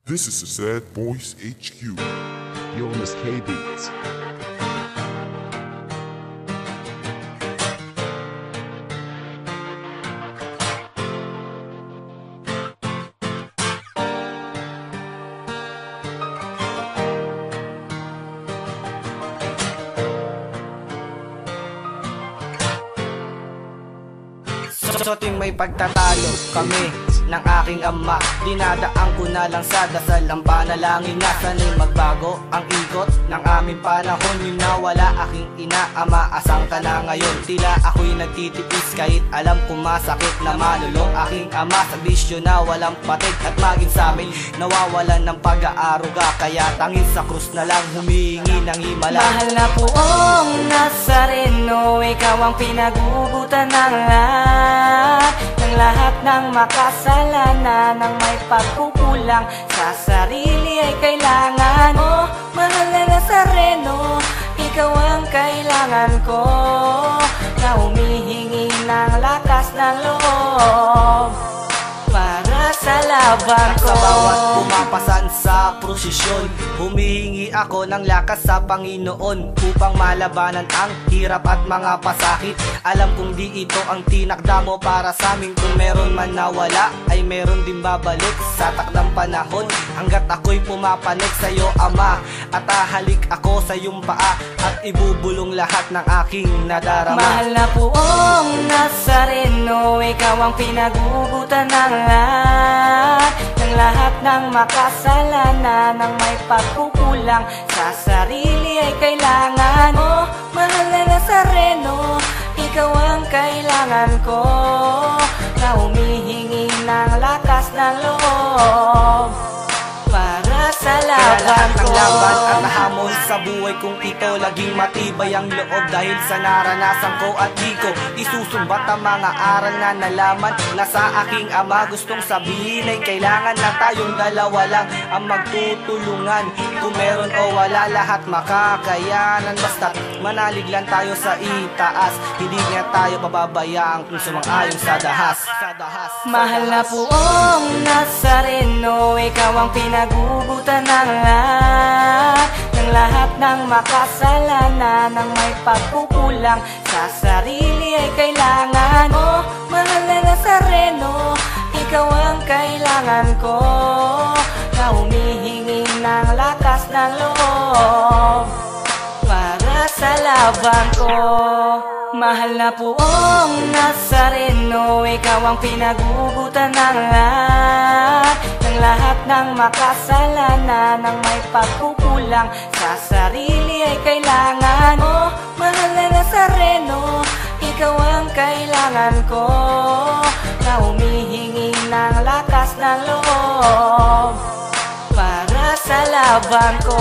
This is the Sad Boys HQ. Jonas K Beats. Sa tuwing may pagtatalo kami ng aking ama, dinadaan ko na lang sa dasal ang panalangin na sana'y magbago ang ikot ng aming panahon. Yung nawala aking ina, ama, asang ka na ngayon? Tila ako'y nagtitiis kahit alam kong masakit na malulong aking ama sa bisyo na walang patig at maging sa amin nawawalan ng pag-aaruga. Kaya tangin sa krus na lang humihingi ng himala. Mahal na poong Nazareno, ikaw ang pinagugutan ng lahat ng makasalanan. Ng may pagkukulang sa sarili ay kailangan. Oh, mahal na Nazareno, ikaw ang kailangan ko, na humihingi ng lakas ng loob para sa laban ko. Sa bawat pumapasan sa prosesyon, humihingi ako ng lakas sa Panginoon upang malabanan ang hirap at mga pasakit. Alam kong di ito ang tinakda mo para sa amin. Kung meron man nawala, ay meron din babalik sa takdang panahon. Hanggat ako'y pumapanik sa'yo, Ama, at ahalik ako sa iyong paa at ibubulong lahat ng aking nadarama. Mahal na poong Nazareno, ikaw ang pinagugutan ng lahat ng makasalanan. Ng may pagkukulang sa sarili ay kailangan. Oh, mahal na Nazareno, ikaw ang kailangan ko, na humihingi ng lakas ng loob para sa laban ko. Ng laban at hamon sa buhay kong ito, laging matibay ang loob dahil sa naranasan ko at di ko isusumbat ang mga aral na nalaman na sa aking ama. Gustong sabihin ay kailangan na tayong dalawa lang ang magtutulungan. Kung meron o wala, lahat makakayanan. Basta manalig lang tayo sa itaas, hindi nga tayo pababayaan kung sumang-ayon sa dahas. Mahal na poong Nazareno, ikaw ang pinagugutan ng lahat ng makasalanan. Ng may pagkukulang sa sarili ay kailangan. Oh, mahal na Nazareno, ikaw ang kailangan ko, na humihingi ng lakas ng loob para sa laban ko. Mahal na poong Nazareno, ikaw ang pinagugutan ng lahat ng makasalanan. Ng may pagkukulang sa sarili ay kailangan. Oh, mahal na Nazareno, ikaw ang kailangan ko, na humihingi ng lakas ng loob para sa laban ko.